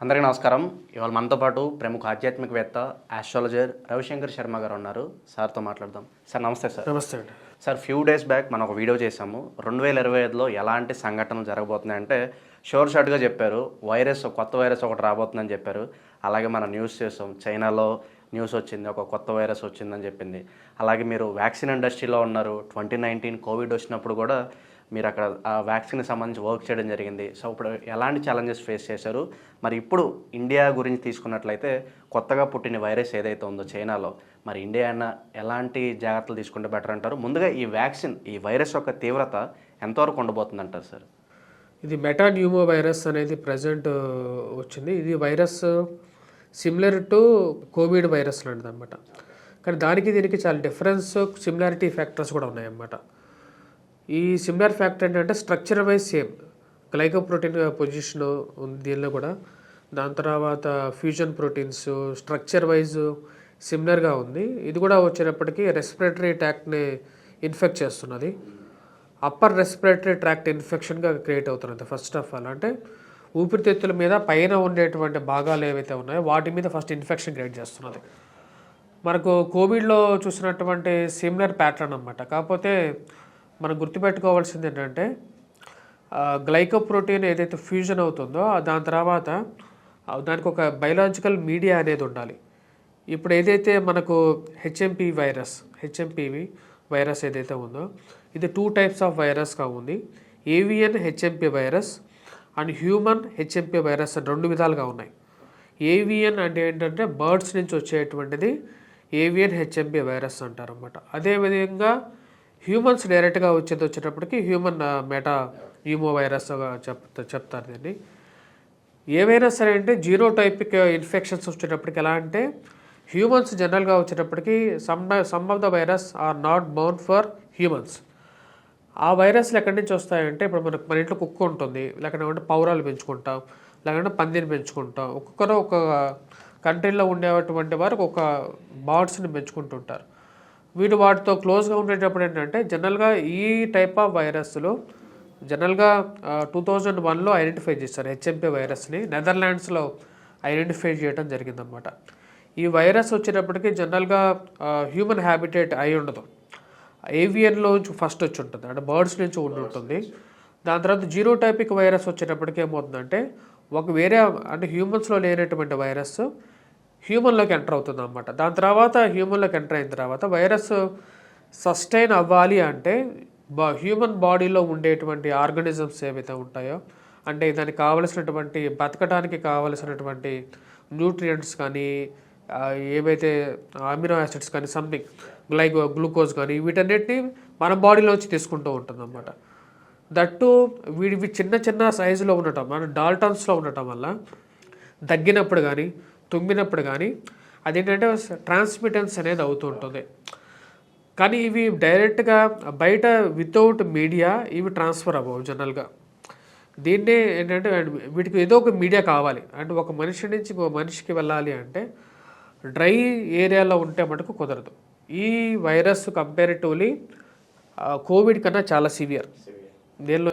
అందరికీ నమస్కారం. ఇవాళ మనతో పాటు ప్రముఖ ఆధ్యాత్మికవేత్త ఆస్ట్రాలజర్ రవిశంకర్ శర్మ గారు ఉన్నారు. సార్తో మాట్లాడదాం. సార్ నమస్తే. సార్ నమస్తే అండి. సార్ ఫ్యూ డేస్ బ్యాక్ మనం ఒక వీడియో చేసాము. 2025లో ఎలాంటి సంఘటనలు జరగబోతున్నాయంటే షార్ట్గా చెప్పారు. కొత్త వైరస్ ఒకటి రాబోతుందని చెప్పారు. అలాగే మనం న్యూస్ చేసాం, చైనాలో న్యూస్ వచ్చింది, ఒక కొత్త వైరస్ వచ్చిందని చెప్పింది. అలాగే మీరు వ్యాక్సిన్ ఇండస్ట్రీలో ఉన్నారు. 2019 కోవిడ్ వచ్చినప్పుడు కూడా మీరు అక్కడ ఆ వ్యాక్సిన్కి సంబంధించి వర్క్ చేయడం జరిగింది. సో ఇప్పుడు ఎలాంటి ఛాలెంజెస్ ఫేస్ చేశారు? మరి ఇప్పుడు ఇండియా గురించి తీసుకున్నట్లయితే కొత్తగా పుట్టిన వైరస్ ఏదైతే ఉందో చైనాలో, మరి ఇండియా అయినా ఎలాంటి జాగ్రత్తలు తీసుకుంటే బెటర్ అంటారు? ముందుగా ఈ వైరస్ యొక్క తీవ్రత ఎంతవరకు ఉండబోతుంది అంటారు సార్? ఇది మెటాన్యూమో వైరస్ అనేది ప్రజెంట్ వచ్చింది. ఇది virus similar to Covid virus లాంటిది అనమాట. కానీ దానికి దీనికి చాలా డిఫరెన్స్, సిమిలారిటీ ఫ్యాక్టర్స్ కూడా ఉన్నాయన్నమాట. ఈ సిమిలర్ ఫ్యాక్టర్ ఏంటంటే structure wise same, glycoprotein position ఉంది దీనిలో కూడా. దాని తర్వాత ఫ్యూజన్ ప్రోటీన్స్ స్ట్రక్చర్ వైజ్ సిమిలర్గా ఉంది. ఇది కూడా వచ్చేటప్పటికి రెస్పిరేటరీ ట్రాక్ట్ని ఇన్ఫెక్ట్ చేస్తున్నది. అప్పర్ రెస్పిరేటరీ ట్రాక్ట్ ఇన్ఫెక్షన్గా క్రియేట్ అవుతున్నది. ఫస్ట్ ఆఫ్ ఆల్ అంటే ఊపిరితిత్తుల మీద పైన ఉండేటువంటి భాగాలు ఏవైతే ఉన్నాయో వాటి మీద ఫస్ట్ ఇన్ఫెక్షన్ క్రియేట్ చేస్తున్నది. మనకు కోవిడ్లో చూసినటువంటి సిమిలర్ ప్యాటర్న్ అన్నమాట. కాకపోతే మనం గుర్తుపెట్టుకోవాల్సింది ఏంటంటే గ్లైకోప్రోటీన్ ఏదైతే ఫ్యూజన్ అవుతుందో దాని తర్వాత దానికి ఒక బయలాజికల్ మీడియా అనేది ఉండాలి. ఇప్పుడు ఏదైతే మనకు హెచ్ఎంపీ వైరస్ ఏదైతే ఉందో ఇది 2 టైప్స్ ఆఫ్ వైరస్గా ఉంది. Avian HMP virus and human HMP virus అని 2 విధాలుగా ఉన్నాయి. ఏవియన్ అంటే ఏంటంటే బర్డ్స్ నుంచి వచ్చేటువంటిది ఏవియన్ హెచ్ఎంపీ వైరస్ అంటారు అన్నమాట. అదేవిధంగా హ్యూమన్స్ డైరెక్ట్గా వచ్చేటప్పటికి హ్యూమన్ మెటాన్యూమో వైరస్ చెప్తారు దీన్ని. ఏవైనా సరే అంటే జీనోటైపిక్ ఇన్ఫెక్షన్స్ వచ్చేటప్పటికి ఎలా అంటే హ్యూమన్స్ జనరల్గా వచ్చేటప్పటికి some of the virus are not bound for humans. ఆ వైరస్లు ఎక్కడి నుంచి వస్తాయంటే ఇప్పుడు మన ఇంట్లో కుక్క ఉంటుంది, లేకపోతే పౌరాలు పెంచుకుంటాం, లేకుంటే పందిని పెంచుకుంటాం. ఒక్కొక్కరు ఒక కంట్రీలో ఉండేటువంటి వారు ఒక బర్డ్స్ని పెంచుకుంటుంటారు. వీడు వాటితో క్లోజ్గా ఉండేటప్పుడు ఏంటంటే జనరల్గా ఈ టైప్ ఆఫ్ వైరస్లు జనరల్గా 2001లో ఐడెంటిఫై చేస్తారు. హెచ్ఎంపీ వైరస్ని నెదర్లాండ్స్లో ఐడెంటిఫై చేయడం జరిగిందనమాట. ఈ వైరస్ వచ్చేటప్పటికి జనరల్గా హ్యూమన్ హ్యాబిటేట్ అయి ఉండదు, ఏవియన్లో నుంచి ఫస్ట్ వచ్చి ఉంటుంది, అంటే బర్డ్స్ నుంచి ఉంటుంది. దాని తర్వాత జీనోటైపిక్ వైరస్ వచ్చేటప్పటికి ఏమవుతుందంటే ఒక వేరే అంటే హ్యూమన్స్లో లేనటువంటి వైరస్ హ్యూమన్లోకి ఎంటర్ అవుతుంది అన్నమాట. దాని తర్వాత హ్యూమన్లోకి ఎంటర్ అయిన తర్వాత వైరస్ సస్టైన్ అవ్వాలి అంటే హ్యూమన్ బాడీలో ఉండేటువంటి ఆర్గానిజమ్స్ ఏవైతే ఉంటాయో, అంటే దానికి కావలసినటువంటి బతకడానికి కావలసినటువంటి న్యూట్రియంట్స్ కానీ ఏవైతే అమినో యాసిడ్స్ కానీ సంథింగ్ గ్లూకోజ్ కానీ వీటన్నిటిని మన బాడీలోంచి తీసుకుంటూ ఉంటుంది అన్నమాట. దట్టు వీడివి చిన్న చిన్న సైజులో ఉండటం, మన డాల్టన్స్లో ఉండటం వల్ల దగ్గినప్పుడు కానీ తుమ్మినప్పుడు కానీ అదేంటంటే ట్రాన్స్మిటెన్స్ అనేది అవుతూ ఉంటుంది. కానీ ఇవి డైరెక్ట్గా బయట వితౌట్ మీడియా ఇవి ట్రాన్స్ఫర్ అవ్వవు జనరల్గా. దీన్నే ఏంటంటే వీటికి ఏదో ఒక మీడియా కావాలి. అంటే ఒక మనిషి నుంచి ఇంకో మనిషికి వెళ్ళాలి అంటే డ్రై ఏరియాలో ఉంటే మటుకు కుదరదు. ఈ వైరస్ కంపారిటివ్లీ కోవిడ్ కన్నా చాలా సివియర్. దీనిలో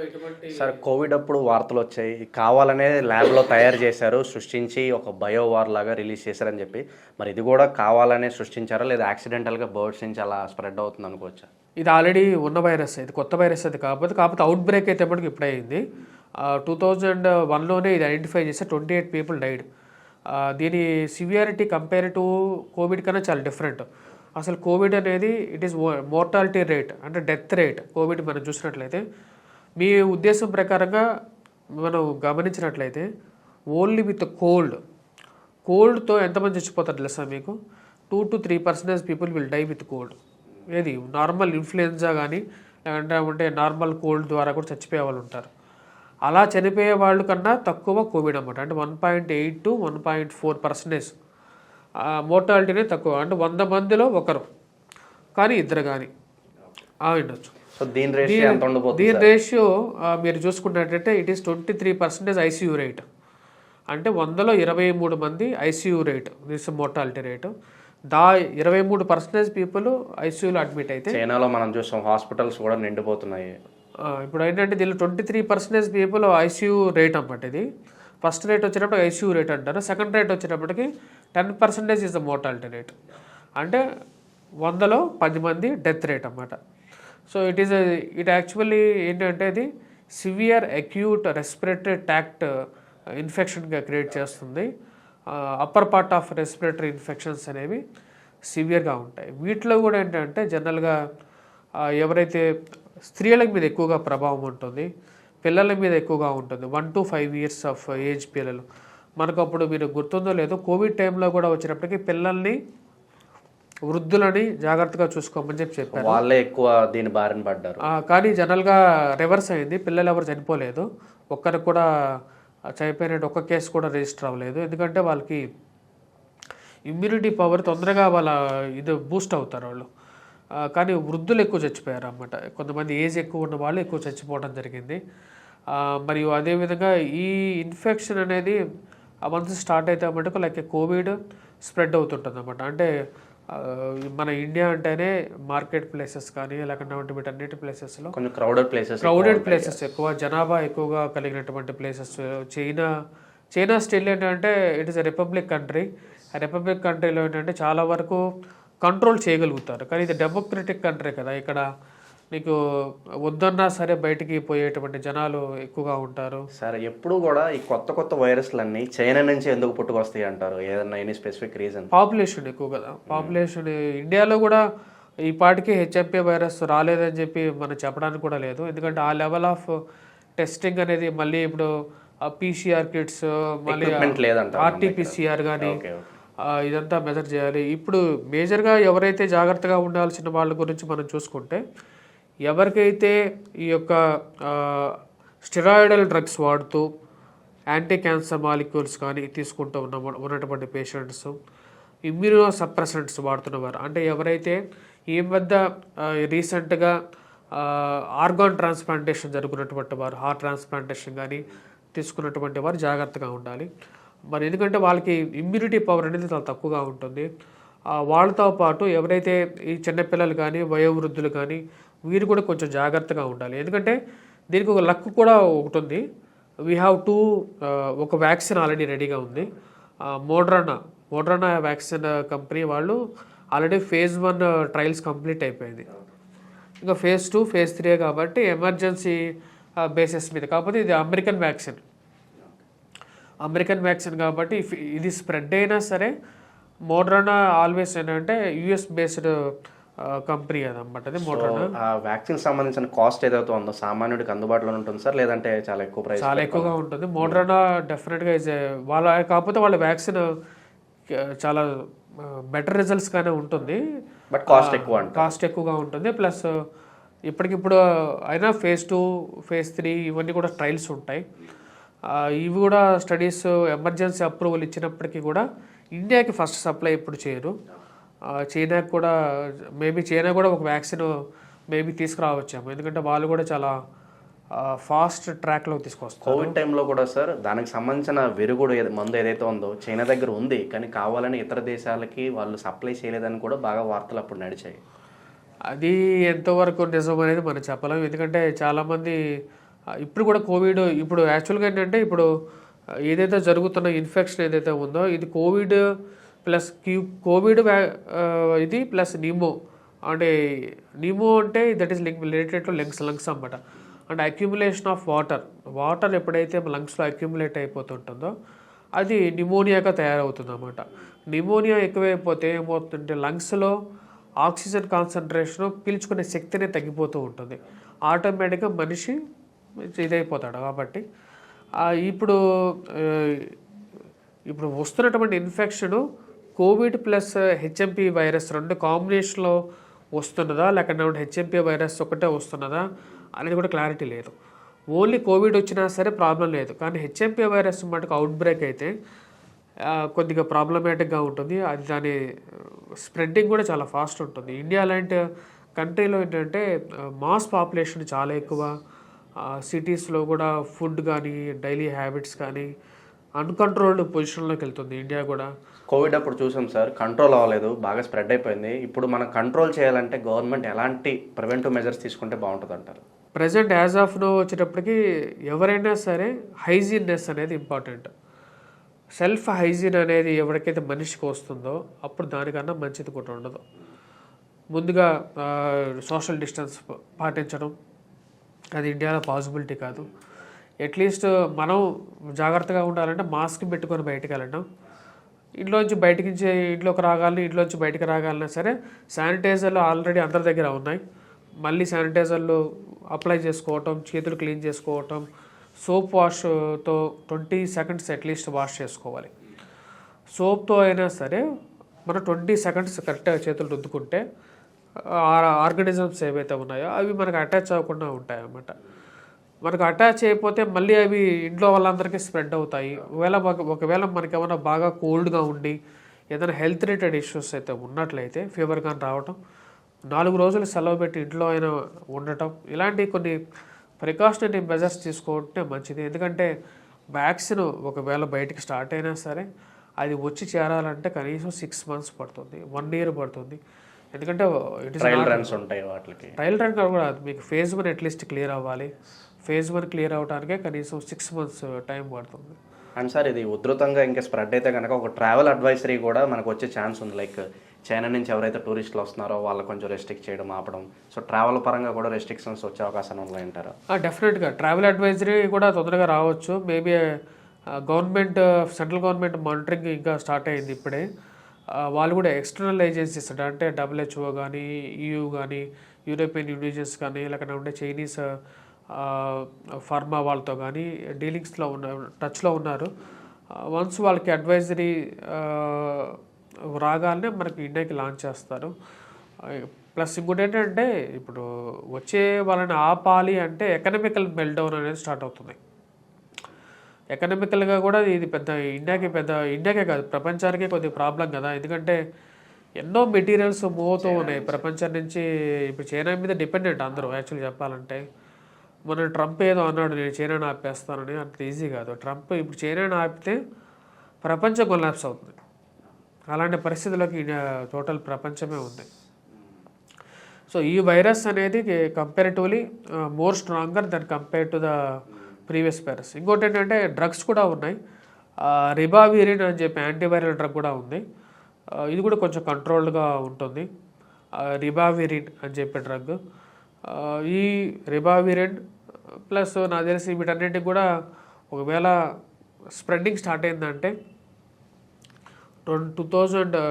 సార్ కోవిడ్ అప్పుడు వార్తలు వచ్చాయి, కావాలనే ల్యాబ్లో తయారు చేశారు, సృష్టించి ఒక బయోవార్ లాగా రిలీజ్ చేశారని చెప్పి. మరి ఇది కూడా కావాలనే సృష్టించారా లేదా యాక్సిడెంటల్గా బర్డ్స్ నుంచి అలా స్ప్రెడ్ అవుతుంది అనుకోవచ్చా? ఇది ఆల్రెడీ ఉన్న వైరస్, ఇది కొత్త వైరస్ అది కాకపోతే అవుట్ బ్రేక్ అయితే మటుకు ఇప్పుడే అయింది. 2001లోనే ఇది ఐడెంటిఫై చేస్తే 28 పీపుల్ డైడ్. దీని సివియారిటీ కంపేర్ టు కోవిడ్ కన్నా చాలా డిఫరెంట్. అసలు కోవిడ్ అనేది ఇట్ ఈస్ మోర్టాలిటీ రేట్ అంటే డెత్ రేట్ కోవిడ్ మనం చూసినట్లయితే మీ ఉద్దేశం ప్రకారంగా మనం గమనించినట్లయితే ఓన్లీ విత్ కోల్డ్తో ఎంతమంది చచ్చిపోతారు తెలుసా మీకు? 2 to 3% people will die with cold. ఏది నార్మల్ ఇన్ఫ్లుయెన్జా కానీ లేదంటే నార్మల్ కోల్డ్ ద్వారా కూడా చచ్చిపోయే వాళ్ళు ఉంటారు. అలా చనిపోయే వాళ్ళు కన్నా తక్కువ కోవిడ్ అన్నమాట. అంటే 1.8 to 1.4% మోర్టాలిటీనే తక్కువ. అంటే 100 మందిలో ఒకరు కానీ ఇద్దరు కానీ ఉండొచ్చు. సో దీని రేషియో మీరు చూసుకున్నట్టయితే ఇట్ ఈస్ 23% ఐసీయూ రేట్. అంటే 100లో 23 మంది ICU rate, this mortality rate. 23% people ఐసీయూలో అడ్మిట్ అయితే చైనాలో మనం చూసాం హాస్పిటల్స్ కూడా నిండిపోతున్నాయి. ఇప్పుడు ఏంటంటే దీనిలో 23% పీపుల్ ఐసీయూ రేట్ అన్నమాట. ఇది ఫస్ట్ రేట్ వచ్చేటప్పుడు ఐసీయూ రేట్ అంటారు, సెకండ్ రేట్ వచ్చేటప్పటికి 10% ఇస్ ద మోర్టాలిటీ రేట్. అంటే 100లో 10 మంది డెత్ రేట్ అన్నమాట. సో ఇట్ యాక్చువల్లీ ఏంటంటే ఇది సివియర్ అక్యూట్ రెస్పిరేటరీ ట్రాక్ట్ ఇన్ఫెక్షన్గా క్రియేట్ చేస్తుంది. Upper part of respiratory infections అనేవి సివియర్గా ఉంటాయి. వీటిలో కూడా ఏంటంటే జనరల్గా ఎవరైతే స్త్రీల మీద ఎక్కువగా ప్రభావం ఉంటుంది, పిల్లల మీద ఎక్కువగా ఉంటుంది. 1 to 5 years ఆఫ్ ఏజ్ పిల్లలు. మనకు అప్పుడు మీరు గుర్తుందో లేదో కోవిడ్ టైంలో కూడా వచ్చినప్పటికీ పిల్లల్ని, వృద్ధులని జాగ్రత్తగా చూసుకోమని చెప్పారు. వాళ్ళే ఎక్కువ దీని బారిన పడ్డారు. కానీ జనరల్గా రివర్స్ అయింది. పిల్లలు ఎవరు చనిపోలేదు, ఒక్కరికి కూడా చనిపోయినట్టు ఒక్క కేసు కూడా రిజిస్టర్ అవ్వలేదు. ఎందుకంటే వాళ్ళకి ఇమ్యూనిటీ పవర్ తొందరగా ఇది బూస్ట్ అవుతారు వాళ్ళు. కానీ వృద్ధులు ఎక్కువ చచ్చిపోయారు అన్నమాట. కొంతమంది ఏజ్ ఎక్కువ ఉన్న వాళ్ళు ఎక్కువ చచ్చిపోవడం జరిగింది. మరియు అదేవిధంగా ఈ ఇన్ఫెక్షన్ అనేది వన్స్ స్టార్ట్ అయితే మటుకు లైక్ కోవిడ్ స్ప్రెడ్ అవుతుంటుంది అన్నమాట. అంటే మన ఇండియా అంటేనే మార్కెట్ ప్లేసెస్ కానీ లేకుంటే వీటన్నిటి ప్లేసెస్లో కొంచెం క్రౌడెడ్ ప్లేసెస్ ఎక్కువ, జనాభా ఎక్కువగా కలిగినటువంటి ప్లేసెస్. చైనా స్టిల్ ఏంటంటే it is a republic country. ఆ రిపబ్లిక్ కంట్రీలో ఏంటంటే చాలా వరకు కంట్రోల్ చేయగలుగుతారు. కానీ ఇది డెమోక్రటిక్ కంట్రీ కదా, ఇక్కడ నీకు వద్దన్నా సరే బయటికి పోయేటువంటి జనాలు ఎక్కువగా ఉంటారు. సరే, ఎప్పుడు కూడా ఈ కొత్త వైరస్లన్నీ చైనా నుంచి ఎందుకు పుట్టుకొస్తాయి అంటారు? ఏదన్నా ఎనీ స్పెసిఫిక్ రీజన్? పాపులేషన్ ఎక్కువ కదా. పాపులేషన్ ఇండియాలో కూడా ఈ పాటికి హెచ్ఎంపీ వైరస్ రాలేదని చెప్పి మనం చెప్పడానికి కూడా లేదు. ఎందుకంటే ఆ లెవెల్ ఆఫ్ టెస్టింగ్ అనేది మళ్ళీ ఇప్పుడు పీసీఆర్ కిట్స్, మళ్ళీ ఆర్టీపీసీఆర్ కానీ ఇదంతా మెజర్ చేయాలి. ఇప్పుడు మేజర్గా ఎవరైతే జాగ్రత్తగా ఉండాల్సిన వాళ్ళ గురించి మనం చూసుకుంటే, ఎవరికైతే ఈ యొక్క స్టెరాయిడల్ డ్రగ్స్ వాడుతూ యాంటీ క్యాన్సర్ మాలిక్యూల్స్ కానీ తీసుకుంటూ ఉన్నటువంటి పేషెంట్స్, ఇమ్యూనో సప్రెసెంట్స్ వాడుతున్నవారు, అంటే ఎవరైతే ఈ మధ్య రీసెంట్గా ఆర్గాన్ ట్రాన్స్ప్లాంటేషన్ జరుగుతున్నటువంటి వారు, హార్ట్ ట్రాన్స్ప్లాంటేషన్ కానీ తీసుకున్నటువంటి వారు జాగ్రత్తగా ఉండాలి. మరి ఎందుకంటే వాళ్ళకి ఇమ్యూనిటీ పవర్ అనేది చాలా తక్కువగా ఉంటుంది. వాళ్ళతో పాటు ఎవరైతే ఈ చిన్నపిల్లలు కానీ వయోవృద్ధులు కానీ వీరు కూడా కొంచెం జాగ్రత్తగా ఉండాలి. ఎందుకంటే దీనికి ఒక లక్ కూడా ఒకటి ఉంది. వీ హ్యావ్ ఒక వ్యాక్సిన్ ఆల్రెడీ రెడీగా ఉంది. మోడర్నా వ్యాక్సిన్ కంపెనీ వాళ్ళు ఆల్రెడీ phase 1 ట్రయల్స్ కంప్లీట్ అయిపోయింది. ఇంకా phase 2, phase 3 కాబట్టి ఎమర్జెన్సీ బేసిస్ మీద. కాకపోతే ఇది అమెరికన్ వ్యాక్సిన్ కాబట్టి ఇది స్ప్రెడ్ అయినా సరే మోడర్నా ఆల్వేస్ ఏంటంటే యుఎస్ బేస్డ్ కంపెనీ అదనమాట. అది మోడర్నా. వ్యాక్సిన్ సంబంధించిన కాస్ట్ ఏదైతే ఉందో సామాన్యుడికి అందుబాటులో ఉంటుంది సార్, లేదంటే చాలా ఎక్కువ ప్రైస్? చాలా ఎక్కువగా ఉంటుంది. మోడర్నా డెఫినెట్గా కాకపోతే వాళ్ళ వ్యాక్సిన్ చాలా బెటర్ రిజల్ట్స్ గానే ఉంటుంది, బట్ కాస్ట్ ఎక్కువగా ఉంటుంది. ప్లస్ ఇప్పటికిప్పుడు అయినా phase 2, phase 3 ఇవన్నీ కూడా ట్రయల్స్ ఉంటాయి. ఇవి కూడా స్టడీస్ ఎమర్జెన్సీ అప్రూవల్ ఇచ్చినప్పటికీ కూడా ఇండియాకి ఫస్ట్ సప్లై ఎప్పుడు చేయరు. చైనాకి కూడా చైనా కూడా ఒక వ్యాక్సిన్ తీసుకురావచ్చాము, ఎందుకంటే వాళ్ళు కూడా చాలా ఫాస్ట్ ట్రాక్లో తీసుకొస్తారు. కోవిడ్ టైంలో కూడా సార్ దానికి సంబంధించిన విరుగుడు మందు ఏదైతే ఉందో చైనా దగ్గర ఉంది, కానీ కావాలని ఇతర దేశాలకి వాళ్ళు సప్లై చేయలేదని కూడా బాగా వార్తలు అప్పుడు నడిచాయి. అది ఎంతవరకు నిజం అనేది మనం చెప్పలేము. ఎందుకంటే చాలామంది ఇప్పుడు కూడా ఇప్పుడు యాక్చువల్గా ఏంటంటే ఇప్పుడు ఏదైతే జరుగుతున్న ఇన్ఫెక్షన్ ఏదైతే ఉందో ఇది కోవిడ్ ప్లస్ ఇది ప్లస్ నిమో. అంటే నిమో అంటే that is related to lungs అన్నమాట. అంటే అక్యుములేషన్ ఆఫ్ వాటర్ ఎప్పుడైతే లంగ్స్లో అక్యుములేట్ అయిపోతుంటుందో అది నిమోనియాగా తయారవుతుంది అన్నమాట. నిమోనియా ఎక్కువైపోతే ఏమవుతుందంటే లంగ్స్లో ఆక్సిజన్ కాన్సన్ట్రేషన్ పీల్చుకునే శక్తినే తగ్గిపోతూ ఉంటుంది. ఆటోమేటిక్గా మనిషి ఇదైపోతాడు. కాబట్టి ఇప్పుడు వస్తున్నటువంటి infection Covid plus HMP virus 2 కాంబినేషన్లో వస్తున్నదా, లేకపోతే హెచ్ఎంపీ వైరస్ ఒకటే వస్తున్నదా అనేది కూడా క్లారిటీ లేదు. ఓన్లీ కోవిడ్ వచ్చినా సరే ప్రాబ్లం లేదు, కానీ హెచ్ఎంపీ వైరస్ మటుకు అవుట్ బ్రేక్ అయితే కొద్దిగా ప్రాబ్లమేటిక్గా ఉంటుంది. అది దాని స్ప్రెడ్డింగ్ కూడా చాలా ఫాస్ట్ ఉంటుంది. ఇండియా లాంటి కంట్రీలో ఏంటంటే మాస్ పాపులేషన్ చాలా ఎక్కువ, సిటీస్లో కూడా ఫుడ్ కానీ డైలీ హ్యాబిట్స్ కానీ అన్కంట్రోల్డ్ పొజిషన్లోకి వెళ్తుంది ఇండియా కూడా. కోవిడ్ అప్పుడు చూసాం సార్, కంట్రోల్ అవ్వలేదు, బాగా స్ప్రెడ్ అయిపోయింది. ఇప్పుడు మనం కంట్రోల్ చేయాలంటే గవర్నమెంట్ ఎలాంటి ప్రివెంటివ్ మెజర్స్ తీసుకుంటే బాగుంటుంది అంటారు? ప్రజెంట్ యాజ్ ఆఫ్ నో వచ్చేటప్పటికి ఎవరైనా సరే హైజీన్నెస్ అనేది ఇంపార్టెంట్. సెల్ఫ్ హైజీన్ అనేది ఎవరికైతే మనిషికి వస్తుందో అప్పుడు దానికన్నా మంచిది కూడా ఉండదు. ముందుగా సోషల్ డిస్టెన్స్ పాటించడం అది ఇండియాలో పాసిబిలిటీ కాదు. అట్లీస్ట్ మనం జాగ్రత్తగా ఉండాలంటే మాస్క్ పెట్టుకొని బయటకు వెళ్ళడం, ఇంట్లోకి రాగాలన్నా సరే శానిటైజర్లు ఆల్రెడీ అందరి దగ్గర ఉన్నాయి. మళ్ళీ శానిటైజర్లు అప్లై చేసుకోవటం, చేతులు క్లీన్ చేసుకోవటం, సోప్ వాష్తో 20 seconds అట్లీస్ట్ వాష్ చేసుకోవాలి. సోప్తో అయినా సరే మనం 20 seconds కరెక్ట్గా చేతులు రుద్దుకుంటే ఆర్గానిజమ్స్ ఏవైతే ఉన్నాయో అవి మనకు అటాచ్ అవ్వకుండా ఉంటాయి అన్నమాట. మనకు అటాచ్ అయిపోతే మళ్ళీ అవి ఇంట్లో వాళ్ళందరికీ స్ప్రెడ్ అవుతాయి. ఒకవేళ మనకి ఏమైనా బాగా కోల్డ్గా ఉండి ఏదైనా హెల్త్ రిలేటెడ్ ఇష్యూస్ అయితే ఉన్నట్లయితే, ఫీవర్ కానీ రావటం, 4 రోజులు సెలవు పెట్టి ఇంట్లో అయినా ఉండటం, ఇలాంటి కొన్ని ప్రికాషనరీ మెజర్స్ తీసుకుంటే మంచిది. ఎందుకంటే వ్యాక్సిన్ ఒకవేళ బయటికి స్టార్ట్ అయినా సరే అది వచ్చి చేరాలంటే కనీసం 6 months పడుతుంది, 1 year పడుతుంది. ఎందుకంటే ట్రయల్ రన్స్ ఉంటాయి వాటికి. ట్రయల్ రన్ కూడా మీకు phase 1 అట్లీస్ట్ క్లియర్ అవ్వాలి. phase 1 క్లియర్ అవడానికే కనీసం 6 months టైం పడుతుంది. అండ్ సార్ ఇది ఉధృతంగా ఇంకా స్ప్రెడ్ అయితే కనుక ఒక ట్రావెల్ అడ్వైజరీ కూడా మనకు వచ్చే ఛాన్స్ ఉంది. లైక్ చైనా నుంచి ఎవరైతే టూరిస్టులు వస్తున్నారో వాళ్ళు కొంచెం రెస్ట్రిక్ట్ చేయడం, ఆపడం, సో ట్రావెల్ పరంగా కూడా రెస్ట్రిక్షన్స్ వచ్చే అవకాశాలు ఉన్నాయంటారా? డెఫినెట్గా ట్రావెల్ అడ్వైజరీ కూడా తొందరగా రావచ్చు. మేబీ సెంట్రల్ గవర్నమెంట్ మానిటరింగ్ ఇంకా స్టార్ట్ అయ్యింది ఇప్పుడే. వాళ్ళు కూడా ఎక్స్టర్నల్ ఏజెన్సీస్ అంటే WHO కానీ, EU కానీ, యూరోపియన్ యూనియన్స్ కానీ, లేకపోతే ఉండే చైనీస్ ఫార్మా వాళ్ళతో కానీ టచ్లో ఉన్నారు. వన్స్ వాళ్ళకి అడ్వైజరీ రాగానే మనకి ఇండియాకి లాంచ్ చేస్తారు. ప్లస్ ఇంకోటి ఏంటంటే ఇప్పుడు వచ్చే వాళ్ళని ఆపాలి అంటే ఎకనామికల్ మెల్ట్డౌన్ అనేది స్టార్ట్ అవుతుంది. ఎకనామికల్గా కూడా ఇది ఇండియాకే కాదు ప్రపంచానికే కొద్దిగా ప్రాబ్లం కదా. ఎందుకంటే ఎన్నో మెటీరియల్స్ మూవ్ అవుతూ ఉన్నాయి ప్రపంచం నుంచి. ఇప్పుడు చైనా మీద డిపెండెంట్ అందరూ యాక్చువల్లీ చెప్పాలంటే. మన ట్రంప్ ఏదో అన్నాడు, నేను చైనాని ఆపేస్తానని. అంత ఈజీ కాదు. ట్రంప్ ఇప్పుడు చైనాని ఆపితే ప్రపంచం కొలాప్స్ అవుతుంది. అలాంటి పరిస్థితుల్లోకి టోటల్ ప్రపంచమే ఉంది. సో ఈ వైరస్ అనేది comparatively more stronger then compare to the previous virus. ఇంకోటి ఏంటంటే డ్రగ్స్ కూడా ఉన్నాయి. రిబావిరిన్ అని చెప్పి యాంటీవైరల్ డ్రగ్ కూడా ఉంది. ఇది కూడా కొంచెం కంట్రోల్డ్గా ఉంటుంది. రిబావిరిన్ అని చెప్పే డ్రగ్. ఈ రిబావిరిన్ ప్లస్ నాకు తెలిసి వీటన్నిటికి కూడా ఒకవేళ స్ప్రెడ్డింగ్ స్టార్ట్ అయిందంటే 2000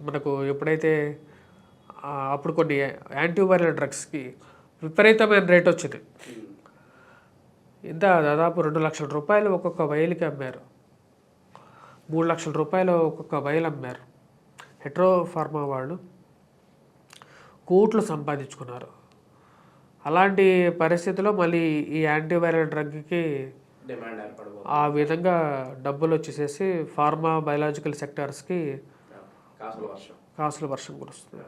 మనకు ఎప్పుడైతే అప్పుడు కొన్ని యాంటీవైరల్ డ్రగ్స్కి విపరీతమైన రేట్ వచ్చింది. దాదాపు 2 లక్షల రూపాయలు ఒక్కొక్క వైల్కి అమ్మారు. 3 లక్షల రూపాయలు ఒక్కొక్క వైల్ అమ్మారు. హెట్రో ఫార్మా వాళ్ళు కోట్లు సంపాదించుకున్నారు. అలాంటి పరిస్థితిలో మళ్ళీ ఈ యాంటీవైరల్ డ్రగ్కి డిమాండ్ ఏర్పడబోతుంది. ఆ విధంగా డబ్బులు వచ్చేసేసి ఫార్మా బయలాజికల్ సెక్టార్స్కి కాసుల వర్షం కురుస్తుంది.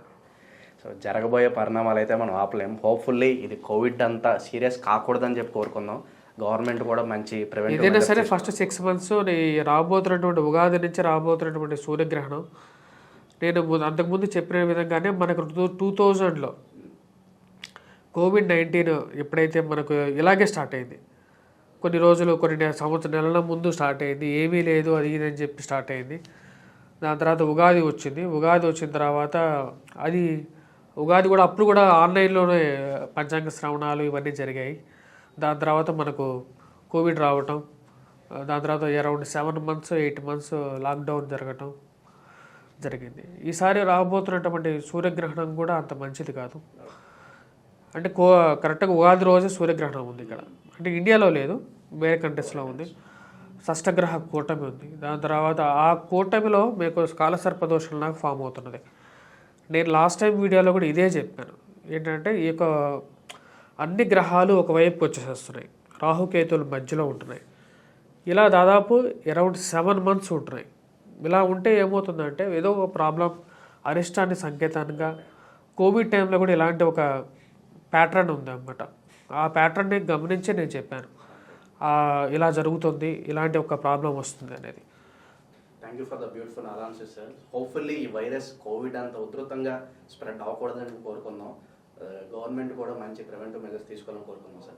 సో జరగబోయే పరిణామాలు అయితే మనం ఆపలేం. హోప్ఫుల్లీ ఇది కోవిడ్ అంతా సీరియస్ కాకూడదని చెప్పి కోరుకుందాం. గవర్నమెంట్ కూడా మంచి ప్రివెంటివ్ ఏదైనా సరే ఫస్ట్ 6 months రాబోతున్నటువంటి ఉగాది నుంచి రాబోతున్నటువంటి సూర్యగ్రహణం నేను అంతకుముందు చెప్పిన విధంగానే మనకు 2000లో COVID-19 ఎప్పుడైతే మనకు ఇలాగే స్టార్ట్ అయింది. కొన్ని రోజులు కొన్ని నెలల ముందు స్టార్ట్ అయింది. ఏమీ లేదు అది ఇది అని చెప్పి స్టార్ట్ అయింది. దాని తర్వాత ఉగాది వచ్చింది. ఉగాది వచ్చిన తర్వాత ఉగాది కూడా అప్పుడు కూడా ఆన్లైన్లోనే పంచాంగ శ్రవణాలు ఇవన్నీ జరిగాయి. దాని తర్వాత మనకు కోవిడ్ రావటం, దాని తర్వాత అరౌండ్ 7 months 8 months లాక్డౌన్ జరగటం జరిగింది. ఈసారి రాబోతున్నటువంటి సూర్యగ్రహణం కూడా అంత మంచిది కాదు. అంటే కరెక్ట్గా ఉగాది రోజే సూర్యగ్రహణం ఉంది ఇక్కడ. అంటే ఇండియాలో లేదు, వేరే కంట్రీస్లో ఉంది. షష్టగ్రహ కూటమి ఉంది. దాని తర్వాత ఆ కూటమిలో మీకు కాలసర్పదోషం నాకు ఫామ్ అవుతున్నది. నేను లాస్ట్ టైం వీడియోలో కూడా ఇదే చెప్పాను. ఏంటంటే ఈ యొక్క అన్ని గ్రహాలు ఒకవైపు వచ్చేసేస్తున్నాయి, రాహుకేతువుల మధ్యలో ఉంటున్నాయి. ఇలా దాదాపు అరౌండ్ 7 months ఉంటున్నాయి. ఇలా ఉంటే ఏమవుతుందంటే ఏదో ఒక ప్రాబ్లం అరిష్టాన్ని సంకేతంగా కోవిడ్ టైంలో కూడా ఇలాంటి ఒక ప్యాటర్న్ ఉందన్నమాట. ఆ ప్యాటర్న్ని గమనించి నేను చెప్పాను ఇలా జరుగుతుంది, ఇలాంటి ఒక ప్రాబ్లం వస్తుంది అనేది. Thank you for the beautiful analysis sir. Hopefully ఈ వైరస్ కోవిడ్ అంత ఉధృతంగా స్ప్రెడ్ అవ్వకూడదని కోరుకుందాం. గవర్నమెంట్ కూడా మంచి ప్రివెంటివ్ మెజర్స్ తీసుకోవాలని కోరుకుంటున్నాం సార్.